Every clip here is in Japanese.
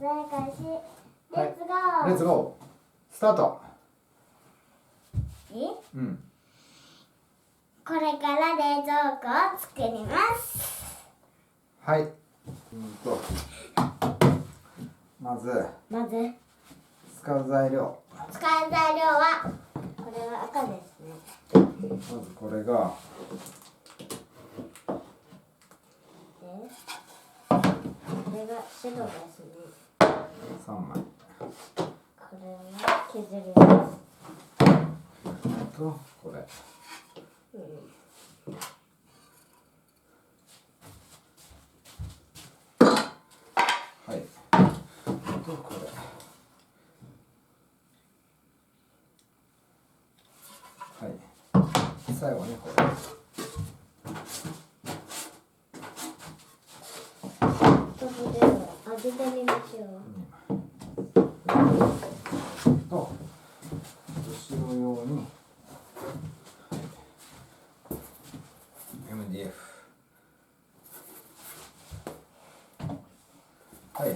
レッツゴースタート。うん。これから冷蔵庫を作ります。はい。まず使う材料はこれは赤ですね。まずこれがこれが白ですね。3枚。これは削ります。とこれ、はい。とこれ、はい。最後にこれ。開けてみましょう。と後ろ用に MDF。 はい。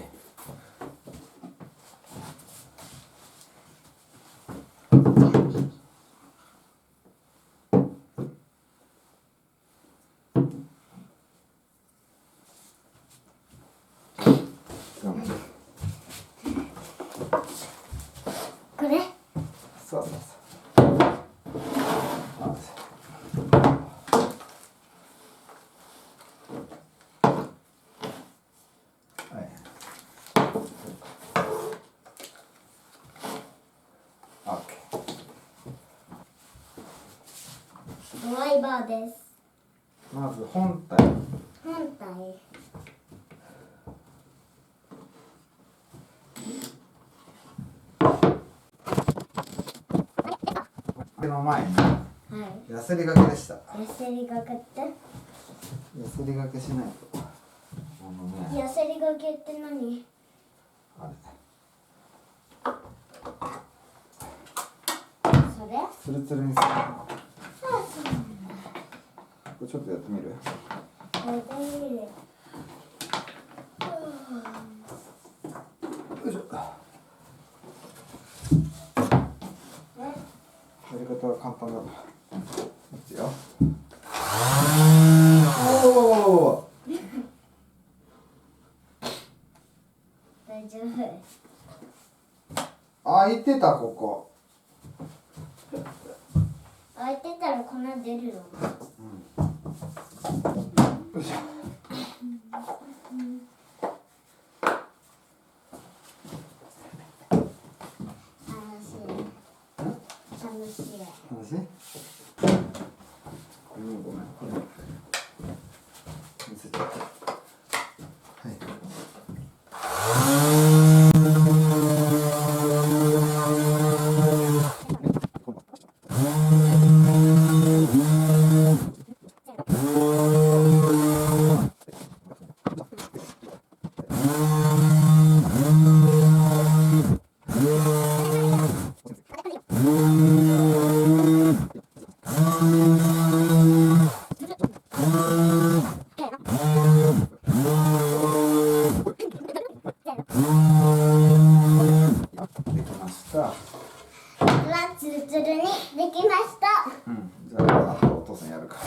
これ？そう。ドライバーです。まず本体。の前にヤスリがけでした。ヤスリがけってヤスリがけしないとヤスリがけって何？あれそれ？ツルツルにする。そうなんだ。これちょっとやってみる？やってみる。よいしょ。やり方は簡単だな。いくよ。おお。大丈夫。開いてたここ。開いてたら粉出るの？よいしょ。楽しい？ごめん。これ見せて。はい。できました。ツルツルにできました。じゃああとお父さんやるから。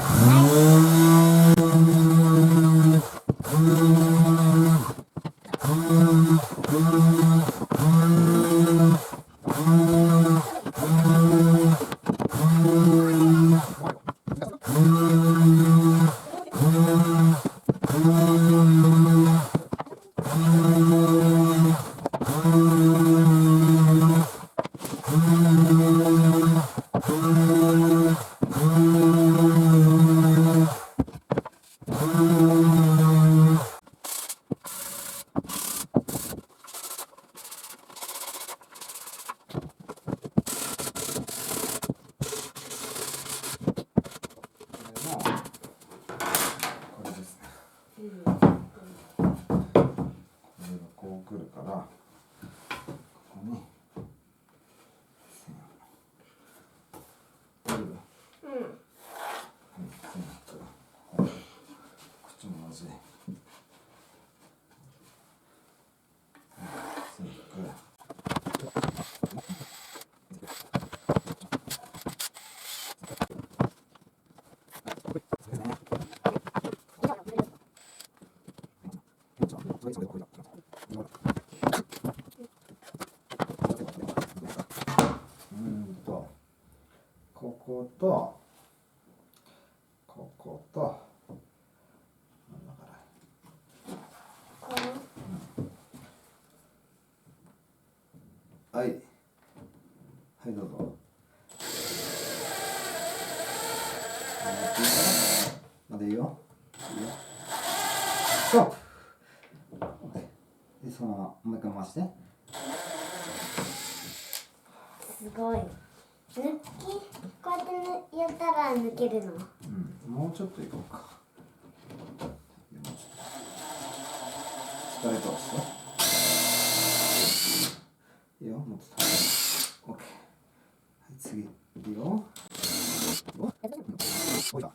こことここと真ん中だ。はいはい、どうぞ。まだいいよ。いいよ。ストップ。で、そのままもう一回回して。すごい。こうやってやったら抜けるの。もうちょっといこうか。力通して。いいよ、もっと。オッケー。はい、次。いいよ。おいだ。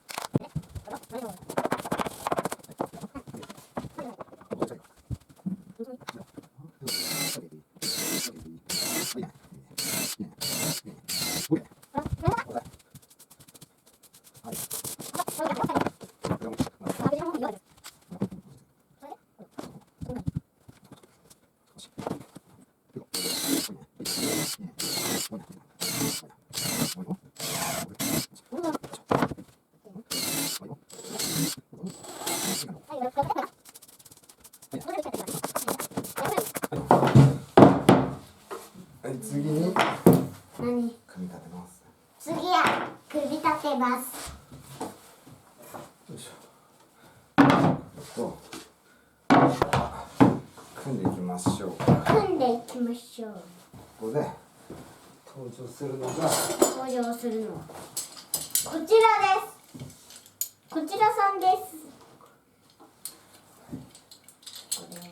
はい、次に何？組み立てます。次は組み立てます。よいしょ。組んでいきましょう。組んでいきましょう。ここで登場するのがこちらです。こちらさんです。これを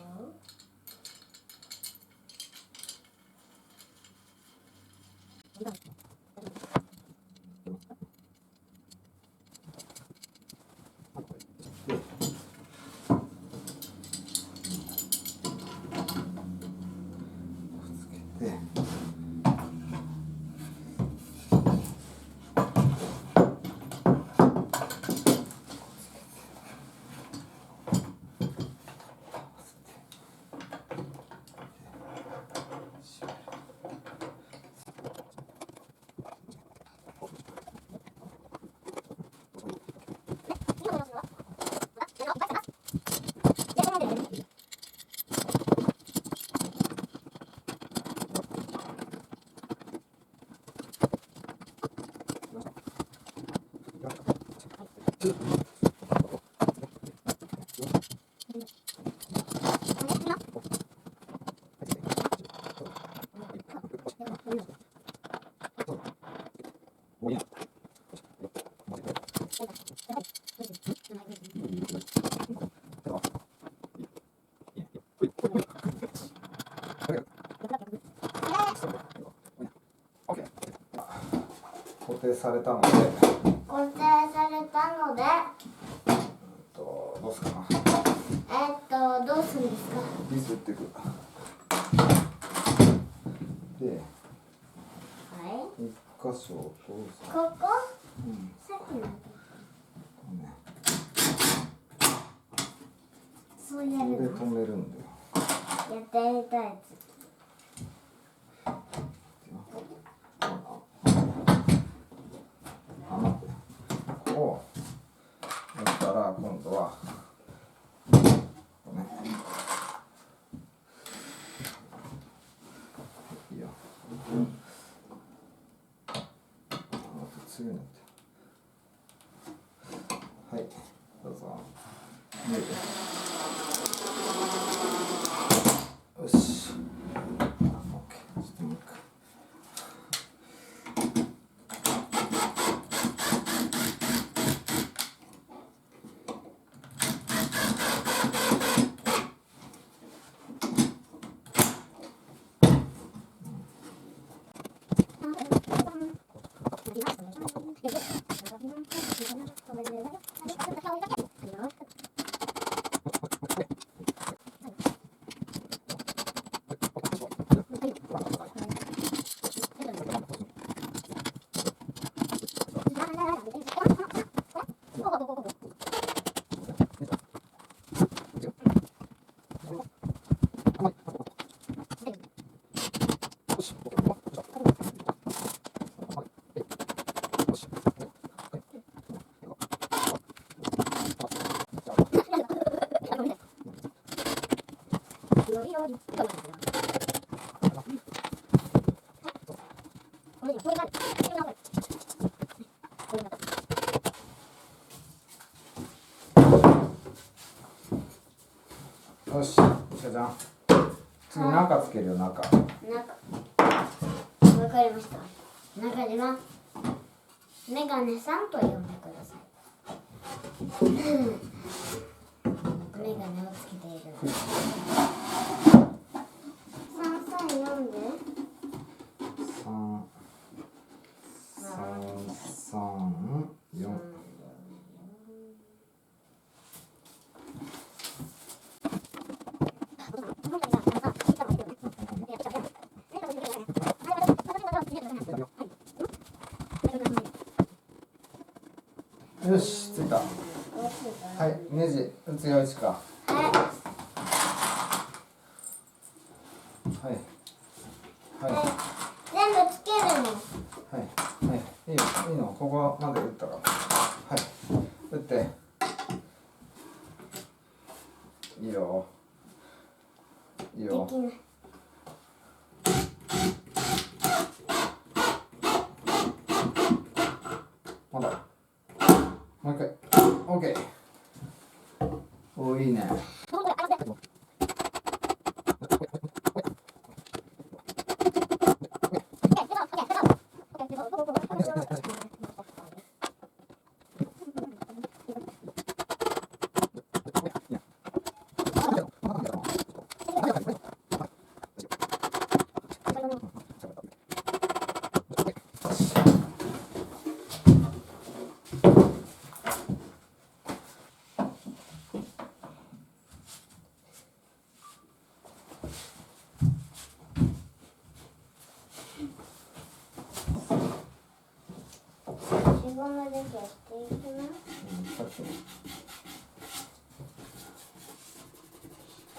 固定されたので、どうすかな。どうするんですか？ビス打っていく。で、一箇所を通す。ここ？さっきの。そうやるの？これで止めるんだよ。やってみたいやつ。こうやったら今度はこうね。いいよ。強いなって。はい、どうぞ。見えて。よし。オッケー。ちょっともう一回。よし、ちかちゃん。次中つけるよ、中。わかりました。中ではメガネさんと呼んでください。メガネをつけているので。334で。334。よし、ついた。はい、ネジ打つよ、いちか。はい。はい。全部つけるの。はい。はい。いいよ、いいの、ここまで打ったから。はい。打って。いいよ。いいよ。できない。まだ。もう一回。オッケー。おー、いいね。自分の出来をしていきます。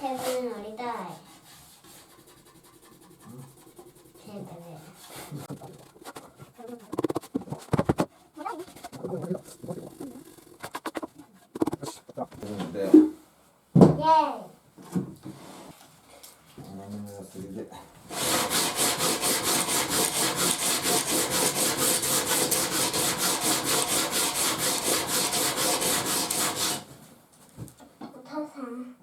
テーブル乗りたい。テーブル。で、イエーイ。お父さん。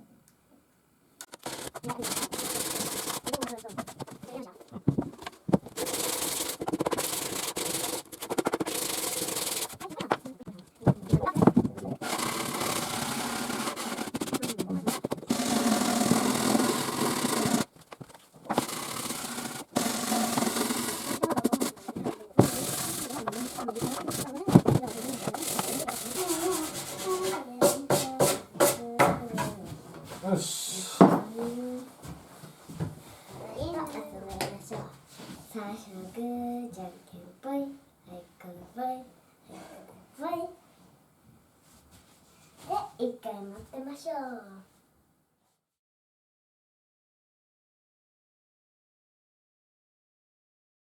よし。今遊びましょう。最初はグー、じゃんけんぽい、はいこのぽい、はいこのぽい。で、一回待ってましょう。